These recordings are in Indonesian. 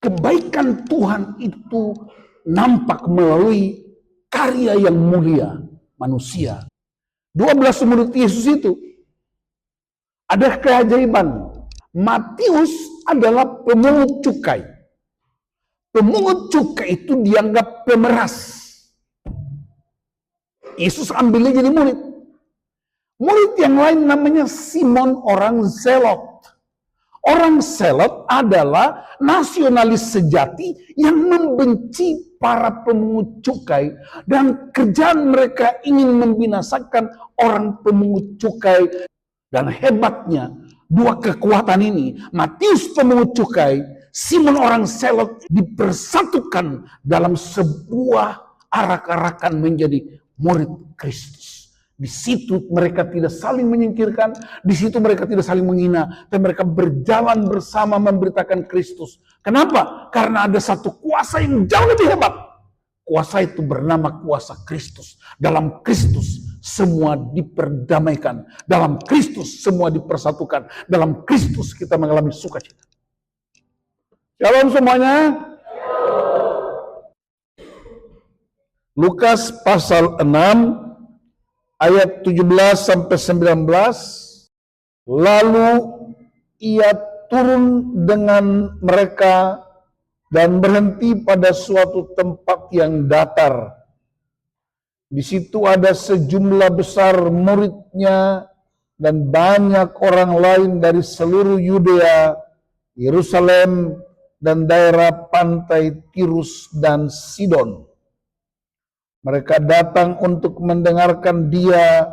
kebaikan Tuhan itu nampak melalui karya yang mulia manusia. 12 murid Yesus itu ada keajaiban. Matius adalah pemungut cukai. Pemungut cukai itu dianggap pemeras. Yesus ambilnya jadi murid. Murid yang lain namanya Simon orang Zelot. Orang Zelot adalah nasionalis sejati yang membenci para pemungut cukai dan kerjaan mereka ingin membinasakan orang pemungut cukai. Dan hebatnya dua kekuatan ini, Matius pemungut cukai, Simon orang Zelot dipersatukan dalam sebuah arak-arakan menjadi murid Kristus. Di situ mereka tidak saling menyingkirkan, di situ mereka tidak saling menghina, dan mereka berjalan bersama memberitakan Kristus. Kenapa? Karena ada satu kuasa yang jauh lebih hebat. Kuasa itu bernama kuasa Kristus. Dalam Kristus semua diperdamaikan. Dalam Kristus semua dipersatukan. Dalam Kristus kita mengalami sukacita. Shalom semuanya. Lukas pasal 6 ayat 17 sampai 19. Lalu ia turun dengan mereka dan berhenti pada suatu tempat yang datar. Di situ ada sejumlah besar muridnya dan banyak orang lain dari seluruh Yudea, Yerusalem, dan daerah pantai Tirus dan Sidon. Mereka datang untuk mendengarkan dia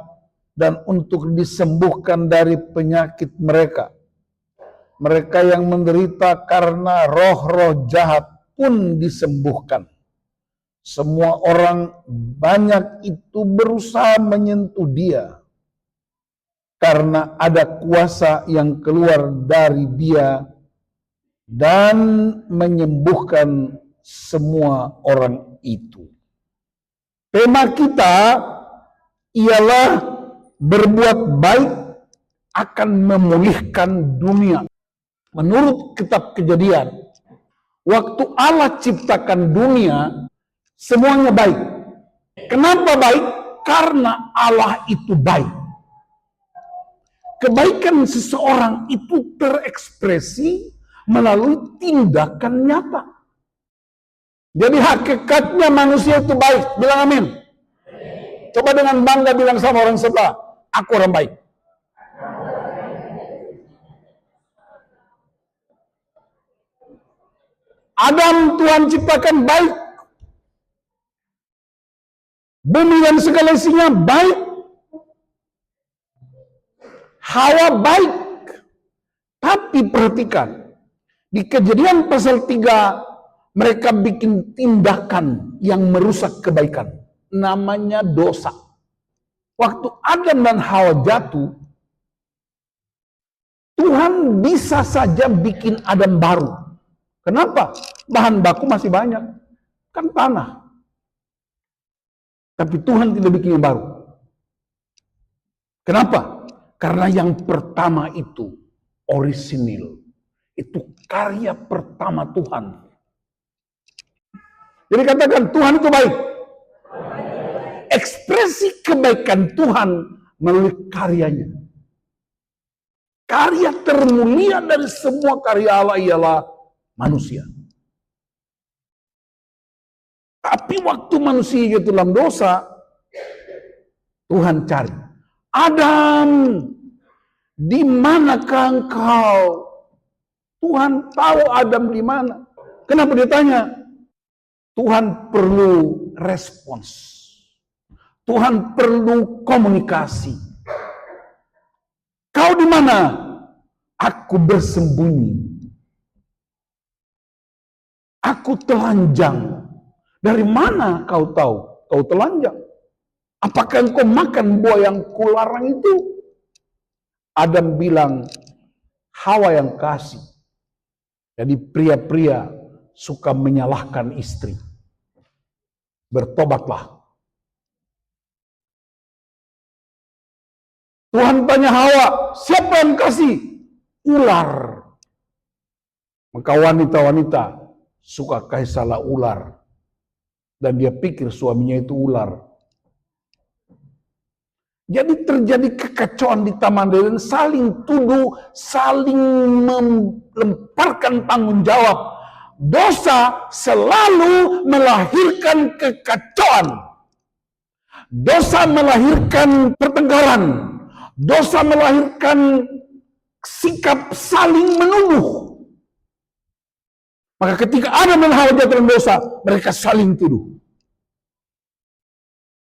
dan untuk disembuhkan dari penyakit mereka. Mereka yang menderita karena roh-roh jahat pun disembuhkan. Semua orang banyak itu berusaha menyentuh dia, karena ada kuasa yang keluar dari dia dan menyembuhkan semua orang itu. Tema kita ialah berbuat baik akan memulihkan dunia. Menurut kitab Kejadian, waktu Allah ciptakan dunia, semuanya baik. Kenapa baik? Karena Allah itu baik. Kebaikan seseorang itu terekspresi melalui tindakan nyata. Jadi hakikatnya manusia itu baik. Bilang amin. Coba dengan bangga bilang sama orang sebelah, aku orang baik. Adam Tuhan ciptakan baik. Bumi dan segala isinya baik. Hawa baik. Tapi perhatikan, di Kejadian pasal 3 mereka bikin tindakan yang merusak kebaikan. Namanya dosa. Waktu Adam dan Hawa jatuh, Tuhan bisa saja bikin Adam baru. Kenapa? Bahan baku masih banyak. Kan tanah. Tapi Tuhan tidak bikin yang baru. Kenapa? Karena yang pertama itu orisinil. Itu karya pertama Tuhan. Jadi katakan Tuhan itu baik. Ekspresi kebaikan Tuhan melalui karyanya. Karya termulia dari semua karya Allah ialah manusia. Tapi waktu manusia itu dalam dosa, Tuhan cari. Adam, di manakah engkau? Tuhan tahu Adam di mana. Kenapa dia tanya? Tuhan perlu respons. Tuhan perlu komunikasi. Kau di mana? Aku bersembunyi. Aku telanjang. Dari mana kau tahu? Kau telanjang. Apakah engkau makan buah yang kularang itu? Adam bilang, Hawa yang kasih. Jadi pria-pria suka menyalahkan istri. Bertobatlah. Tuhan tanya Hawa, siapa yang kasih? Ular. Maka wanita-wanita suka kasih salah ular. Dan dia pikir suaminya itu ular. Jadi terjadi kekacauan di Taman Eden, saling tuduh, saling melemparkan tanggung jawab. Dosa selalu melahirkan kekacauan. Dosa melahirkan pertengkaran. Dosa melahirkan sikap saling menuduh. Maka ketika Adam dan Hawa jatuh dalam dosa, mereka saling tuduh.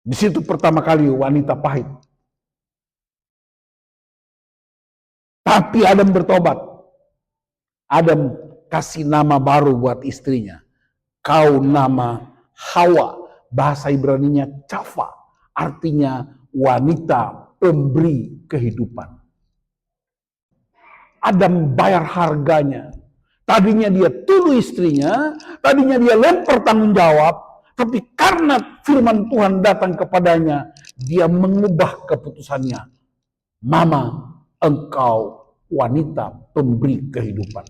Di situ pertama kali wanita pahit. Tapi Adam bertobat. Adam kasih nama baru buat istrinya. Kau nama Hawa. Bahasa Ibraninya Cafa. Artinya wanita pemberi kehidupan. Adam bayar harganya. Tadinya dia tuduh istrinya. Tadinya dia lempar tanggung jawab. Tapi karena firman Tuhan datang kepadanya. Dia mengubah keputusannya. Mama, engkau wanita pemberi kehidupan.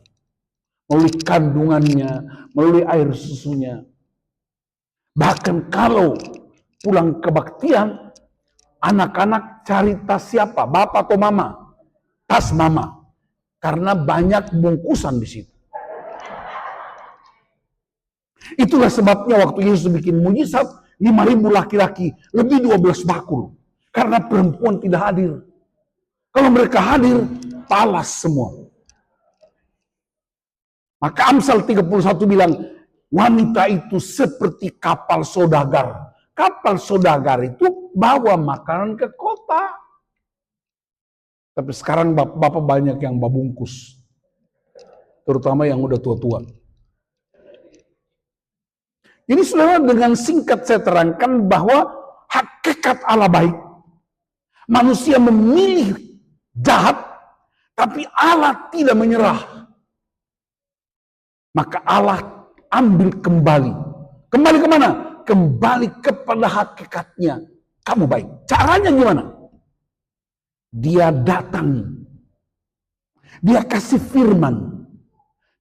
Melalui kandungannya, melalui air susunya. Bahkan kalau pulang kebaktian, anak-anak cari tas siapa? Bapak atau mama? Tas mama. Karena banyak bungkusan di situ. Itulah sebabnya waktu Yesus bikin mujizat, 5.000 laki-laki, lebih 12 bakul. Karena perempuan tidak hadir. Kalau mereka hadir, palas semua. Maka Amsal 31 bilang, wanita itu seperti kapal saudagar. Kapal saudagar itu bawa makanan ke kota. Tapi sekarang bapak banyak yang babungkus. Terutama yang udah tua-tua. Jadi saudara, dengan singkat saya terangkan bahwa hakikat Allah baik. Manusia memilih jahat, tapi Allah tidak menyerah. Maka Allah ambil kembali. Kembali kemana? Kembali kepada hakikatnya. Kamu baik. Caranya gimana? Dia datang. Dia kasih firman.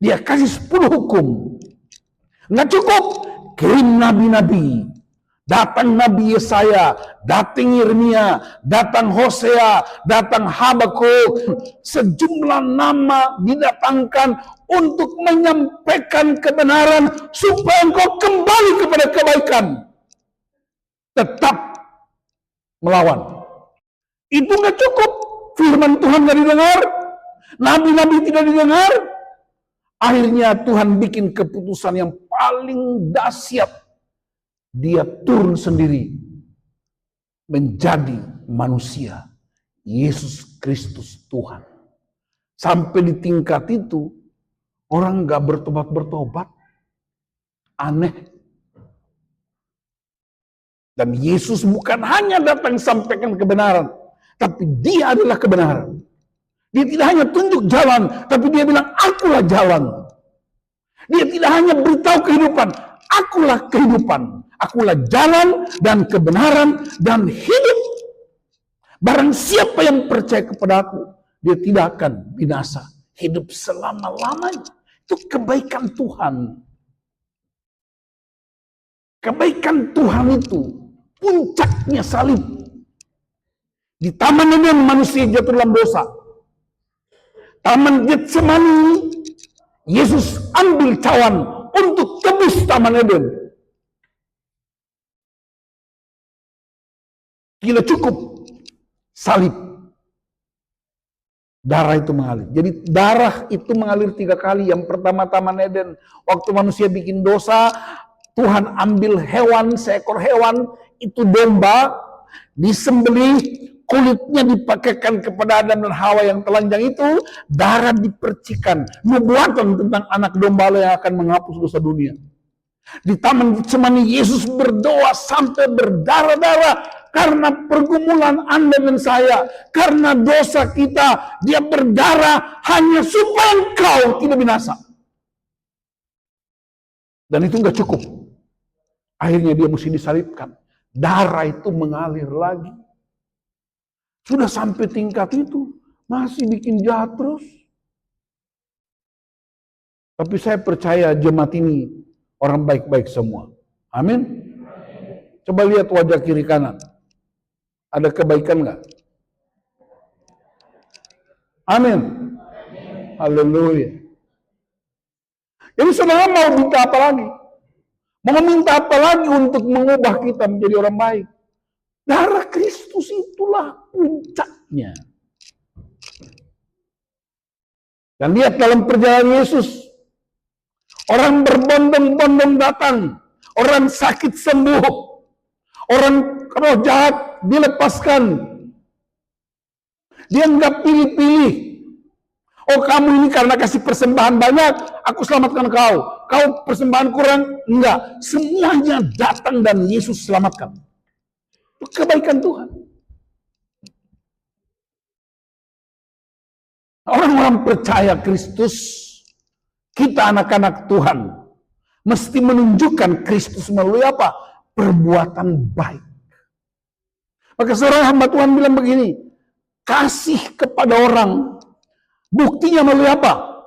Dia kasih 10 hukum. Nggak cukup. Kirim nabi-nabi. Datang Nabi Yesaya, datang Yeremia, datang Hosea, datang Habakuk. Sejumlah nama didatangkan untuk menyampaikan kebenaran supaya engkau kembali kepada kebaikan. Tetap melawan. Itu nggak cukup. Firman Tuhan nggak didengar, nabi-nabi tidak didengar. Akhirnya Tuhan bikin keputusan yang paling dahsyat. Dia turun sendiri menjadi manusia. Yesus Kristus Tuhan. Sampai di tingkat itu, orang gak bertobat-bertobat. Aneh. Dan Yesus bukan hanya datang sampaikan kebenaran. Tapi dia adalah kebenaran. Dia tidak hanya tunjuk jalan. Tapi dia bilang, akulah jalan. Dia tidak hanya beritahu kehidupan. Akulah kehidupan. Akulah jalan dan kebenaran dan hidup. Barang siapa yang percaya kepada aku, dia tidak akan binasa. Hidup selama-lamanya. Itu kebaikan Tuhan. Kebaikan Tuhan itu puncaknya salib. Di Taman Eden manusia jatuh dalam dosa. Taman Getsemani, Yesus ambil cawan untuk tebus Taman Eden. Tidak cukup salib. Darah itu mengalir. Jadi darah itu mengalir 3 kali. Yang pertama Taman Eden. Waktu manusia bikin dosa, Tuhan ambil hewan, seekor hewan, itu domba, disembelih, kulitnya dipakaikan kepada Adam dan Hawa yang telanjang itu, darah dipercikan. Nubuatan tentang anak domba yang akan menghapus dosa dunia. Di Taman Getsemani Yesus berdoa sampai berdarah-darah. Karena pergumulan Anda dan saya, karena dosa kita, dia berdarah hanya supaya engkau tidak binasa. Dan itu nggak cukup. Akhirnya dia mesti disalibkan. Darah itu mengalir lagi. Sudah sampai tingkat itu, masih bikin jahat terus. Tapi saya percaya jemaat ini orang baik-baik semua. Amin. Coba lihat wajah kiri kanan. Ada kebaikan nggak? Amin. Haleluya. Jadi saudara mau minta apa lagi? Mau minta apa lagi untuk mengubah kita menjadi orang baik? Darah Kristus itulah puncaknya. Dan lihat dalam perjalanan Yesus, orang berbondong-bondong datang, orang sakit sembuh, orang roh jahat dilepaskan. Dia nggak pilih-pilih. Oh, kamu ini karena kasih persembahan banyak, aku selamatkan kau. Kau persembahan kurang, enggak. Semuanya datang dan Yesus selamatkan. Kebaikan Tuhan. Orang-orang percaya Kristus, kita anak-anak Tuhan, mesti menunjukkan Kristus melalui apa? Perbuatan baik. Maka seorang hamba Tuhan bilang begini, kasih kepada orang, buktinya melalui apa?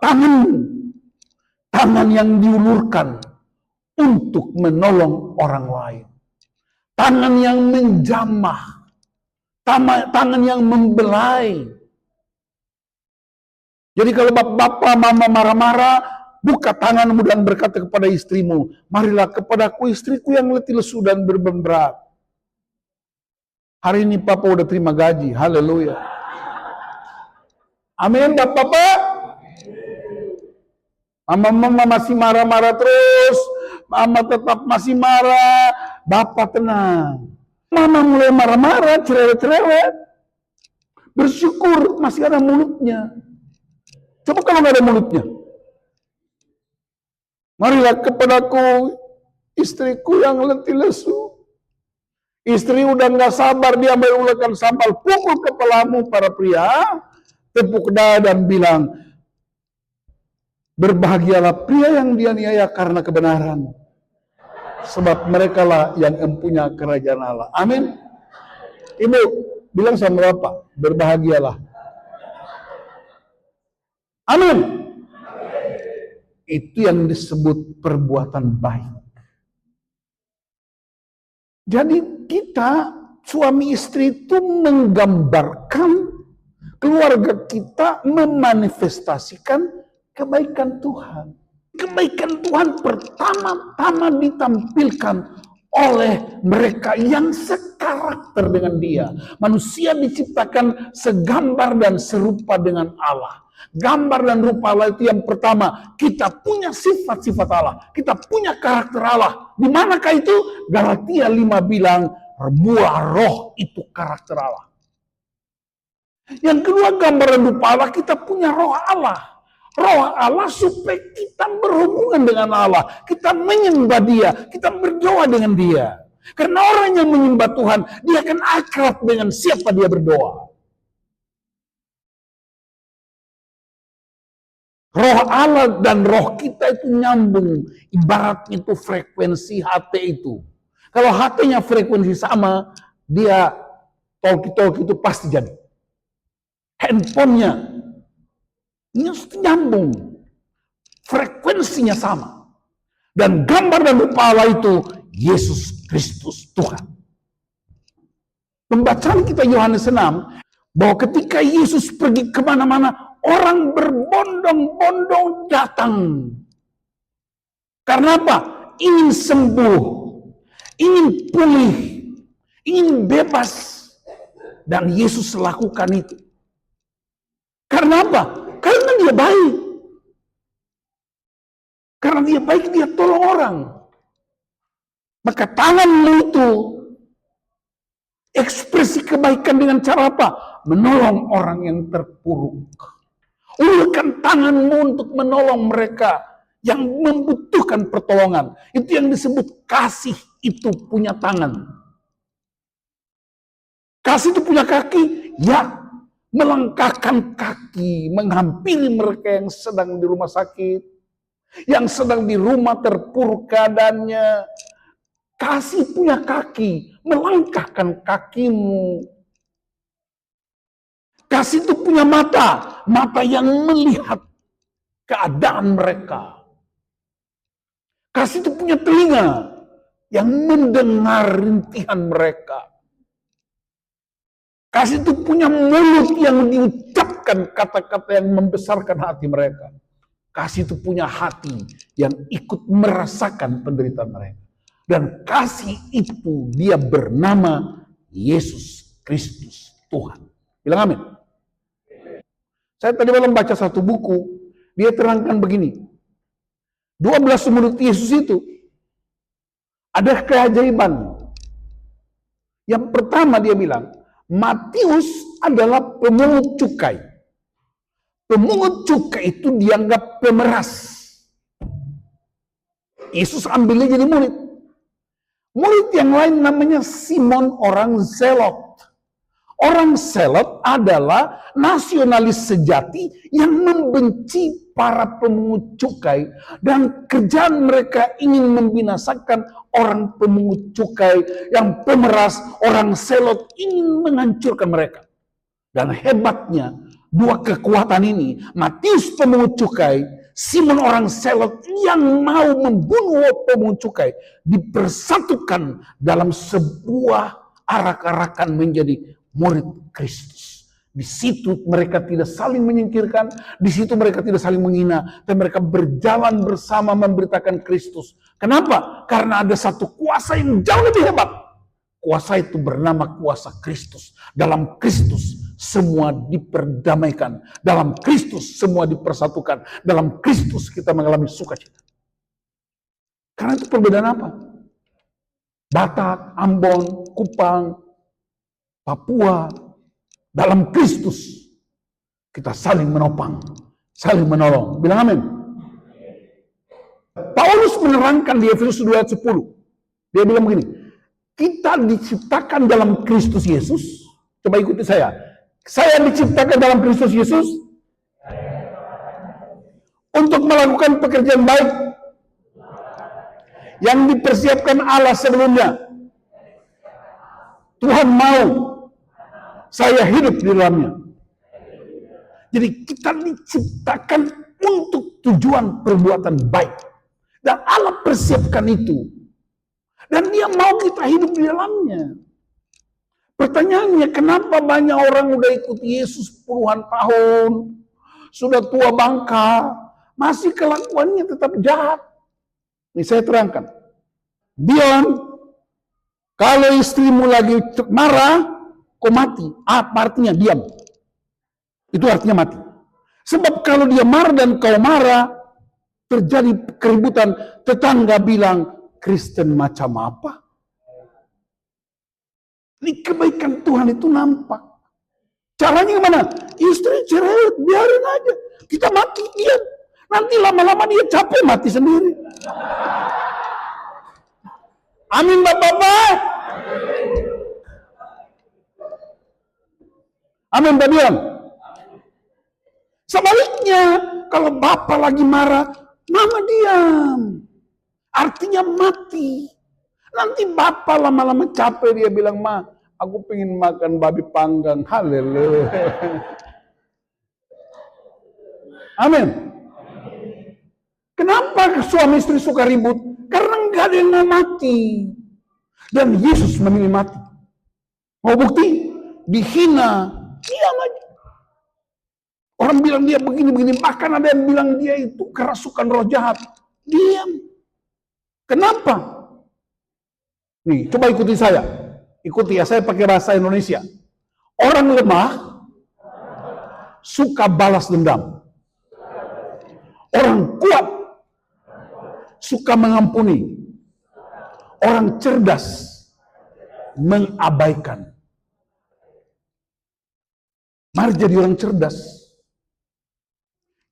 Tangan yang diulurkan untuk menolong orang lain. Tangan yang menjamah, tangan yang membelai. Jadi kalau bapak, mama marah-marah, buka tanganmu dan berkata kepada istrimu, marilah kepadaku istriku yang letih lesu dan beban berat. Hari ini papa udah terima gaji, haleluya. Amin, bapak-bapak. Mama masih marah-marah terus, mama tetap masih marah, bapak tenang. Mama mulai marah-marah, cerewet-cerewet, bersyukur masih ada mulutnya. Coba kalau nggak ada mulutnya. Marilah kepadaku istriku yang letih lesu. Istri udah nggak sabar, dia mengulurkan sambal, pukul kepalamu para pria, tepuk dada dan bilang, berbahagialah pria yang dianiaya karena kebenaran. Sebab mereka lah yang empunya kerajaan Allah. Amin. Ibu, bilang sama bapak, berbahagialah. Amin. Itu yang disebut perbuatan baik. Jadi kita, suami istri itu menggambarkan keluarga kita memanifestasikan kebaikan Tuhan. Kebaikan Tuhan pertama-tama ditampilkan oleh mereka yang sekarakter dengan Dia. Manusia diciptakan segambar dan serupa dengan Allah. Gambar dan rupa Allah itu yang pertama. Kita punya sifat-sifat Allah. Kita punya karakter Allah. Di manakah itu? Galatia 5 bilang, buah roh itu karakter Allah. Yang kedua, gambar dan rupa Allah, kita punya roh Allah. Roh Allah supaya kita berhubungan dengan Allah. Kita menyembah Dia. Kita berdoa dengan Dia. Karena orang yang menyembah Tuhan, dia akan akrab dengan siapa dia berdoa. Roh Allah dan roh kita itu nyambung. Ibaratnya itu frekuensi HT itu. Kalau HT-nya frekuensi sama, dia talkie-talkie itu pasti jadi. Handphonenya nyambung. Frekuensinya sama. Dan gambar dan rupa Allah itu Yesus Kristus Tuhan. Pembacaan kita Yohanes 6, bahwa ketika Yesus pergi kemana-mana, orang berbondong-bondong datang. Karena apa? Ingin sembuh, ingin pulih, ingin bebas. Dan Yesus lakukan itu. Karena apa? Karena dia baik. Karena dia baik, dia tolong orang. Maka tanganmu itu ekspresi kebaikan dengan cara apa? Menolong orang yang terpuruk. Ulurkan tanganmu untuk menolong mereka yang membutuhkan pertolongan. Itu yang disebut kasih itu punya tangan. Kasih itu punya kaki, ya. Melangkahkan kaki, menghampiri mereka yang sedang di rumah sakit, yang sedang di rumah terpuruk keadaannya. Kasih punya kaki, melangkahkan kakimu. Kasih itu punya mata, mata yang melihat keadaan mereka. Kasih itu punya telinga yang mendengar rintihan mereka. Kasih itu punya mulut yang diucapkan kata-kata yang membesarkan hati mereka. Kasih itu punya hati yang ikut merasakan penderitaan mereka. Dan kasih itu dia bernama Yesus Kristus Tuhan. Bilang amin. Saya tadi malam baca satu buku, dia terangkan begini. 12 murid Yesus itu ada keajaiban. Yang pertama dia bilang, Matius adalah pemungut cukai. Pemungut cukai itu dianggap pemeras. Yesus ambilnya jadi murid. Murid yang lain namanya Simon orang Zelot. Orang Zelot adalah nasionalis sejati yang membenci para pemungut cukai dan kerjaan mereka ingin membinasakan orang pemungut cukai yang pemeras. Orang Zelot ingin menghancurkan mereka. Dan hebatnya dua kekuatan ini, Matius pemungut cukai, Simon orang Zelot yang mau membunuh pemungut cukai, dipersatukan dalam sebuah arak-arakan menjadi murid Kristus. Di situ mereka tidak saling menyingkirkan, di situ mereka tidak saling menghina, dan mereka berjalan bersama memberitakan Kristus. Kenapa? Karena ada satu kuasa yang jauh lebih hebat. Kuasa itu bernama kuasa Kristus. Dalam Kristus semua diperdamaikan. Dalam Kristus semua dipersatukan. Dalam Kristus kita mengalami sukacita. Karena itu perbedaan apa? Batak, Ambon, Kupang, Papua, dalam Kristus kita saling menopang, saling menolong. Bilang amin. Paulus menerangkan di Efesus 2 ayat 10. Dia bilang begini, kita diciptakan dalam Kristus Yesus. Coba ikuti saya. Saya diciptakan dalam Kristus Yesus untuk melakukan pekerjaan baik yang dipersiapkan Allah sebelumnya. Tuhan mau saya hidup di dalamnya. Jadi kita diciptakan untuk tujuan perbuatan baik. Dan Allah persiapkan itu. Dan dia mau kita hidup di dalamnya. Pertanyaannya, kenapa banyak orang udah ikut Yesus puluhan tahun, sudah tua bangka, masih kelakuannya tetap jahat? Ini saya terangkan. Diam, kalau istrimu lagi marah, kau mati. Apa artinya diam? Itu artinya mati. Sebab kalau dia marah dan kau marah, terjadi keributan. Tetangga bilang, Kristen macam apa? Ini kebaikan Tuhan itu nampak. Caranya gimana? Istri cerewet, biarin aja. Kita mati, diam. Nanti lama-lama dia capek mati sendiri. Amin Bapak-Bapak. Amin Bapak diam. Sebaliknya, kalau Bapak lagi marah, Mama diam. Artinya mati. Nanti Bapak lama-lama capek, dia bilang, Ma, aku pengen makan babi panggang. Haleluya. Amin. Kenapa suami istri suka ribut? Karena nggak ada yang mau mati. Dan Yesus memilih mati. Mau bukti? Dihina, diam aja. Orang bilang dia begini-begini, bahkan ada yang bilang dia itu kerasukan roh jahat. Diam. Kenapa? Nih, coba ikuti saya. Ikuti ya, saya pakai bahasa Indonesia. Orang lemah suka balas dendam. Orang kuat suka mengampuni. Orang cerdas mengabaikan. Mari jadi orang cerdas.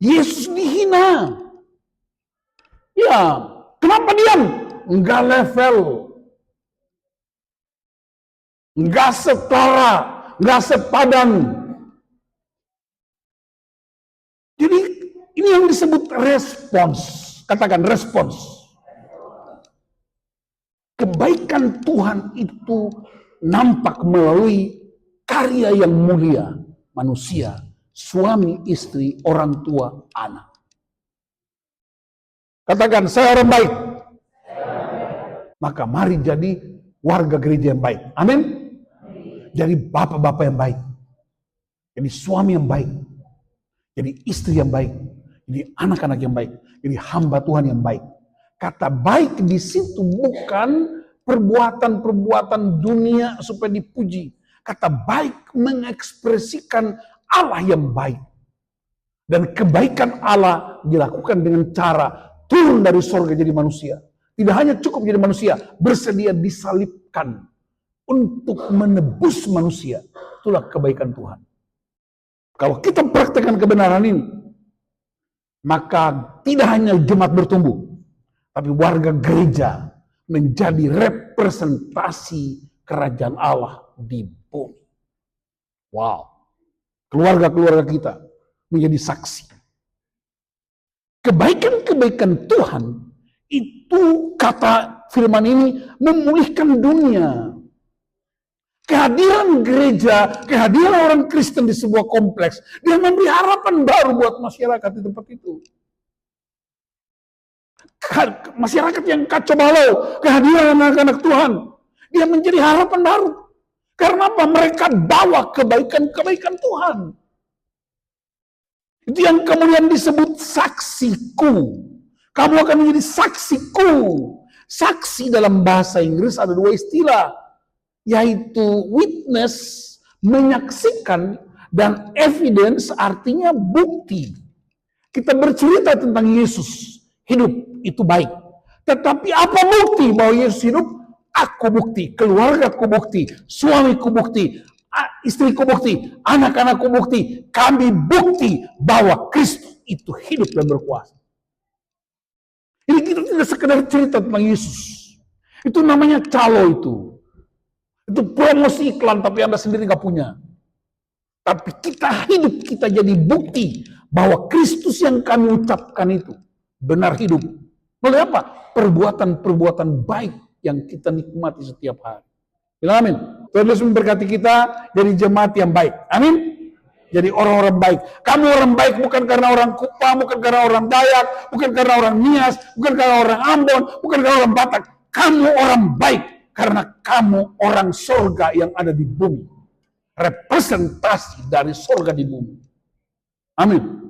Yesus dihina. Ya, kenapa diam? Enggak level. Enggak setara, enggak sepadan. Jadi ini yang disebut respons. Katakan respons. Kebaikan Tuhan itu nampak melalui karya yang mulia manusia, suami, istri, orang tua, anak. Katakan, saya orang baik. Maka mari jadi warga gereja yang baik. Amin. Jadi bapak-bapak yang baik. Jadi suami yang baik. Jadi istri yang baik. Jadi anak-anak yang baik. Jadi hamba Tuhan yang baik. Kata baik di situ bukan perbuatan-perbuatan dunia supaya dipuji. Kata baik mengekspresikan Allah yang baik. Dan kebaikan Allah dilakukan dengan cara turun dari sorga jadi manusia. Tidak hanya cukup jadi manusia, bersedia disalibkan untuk menebus manusia. Itulah kebaikan Tuhan. Kalau kita praktekkan kebenaran ini, maka tidak hanya jemaat bertumbuh, tapi warga gereja menjadi representasi kerajaan Allah di bumi. Wow. Keluarga-keluarga kita menjadi saksi. Kebaikan-kebaikan Tuhan itu, kata firman ini, memulihkan dunia. Kehadiran gereja, kehadiran orang Kristen di sebuah kompleks, dia memberi harapan baru buat masyarakat di tempat itu. Masyarakat yang kacau balau, kehadiran anak-anak Tuhan, dia menjadi harapan baru. Karena apa? Mereka bawa kebaikan-kebaikan Tuhan. Itu yang kemudian disebut saksiku. Kamu akan menjadi saksiku. Saksi dalam bahasa Inggris ada dua istilah, yaitu witness, menyaksikan, dan evidence artinya bukti. Kita bercerita tentang Yesus hidup, itu baik. Tetapi apa bukti bahwa Yesus hidup? Aku bukti, keluargaku bukti, suamiku bukti, istriku bukti, anak-anakku bukti. Kami bukti bahwa Kristus itu hidup dan berkuasa. Jadi kita tidak sekedar cerita tentang Yesus. Itu namanya calo itu. Itu promosi iklan tapi Anda sendiri nggak punya. Tapi kita hidup, kita jadi bukti bahwa Kristus yang kami ucapkan itu benar hidup. Oleh apa? Perbuatan-perbuatan baik yang kita nikmati setiap hari. Bilang amin. Tuhan Yesus memberkati kita jadi jemaat yang baik. Amin. Jadi orang-orang baik. Kamu orang baik bukan karena orang Kupang, bukan karena orang Dayak, bukan karena orang Nias, bukan karena orang Ambon, bukan karena orang Batak. Kamu orang baik karena kamu orang sorga yang ada di bumi. Representasi dari sorga di bumi. Amin.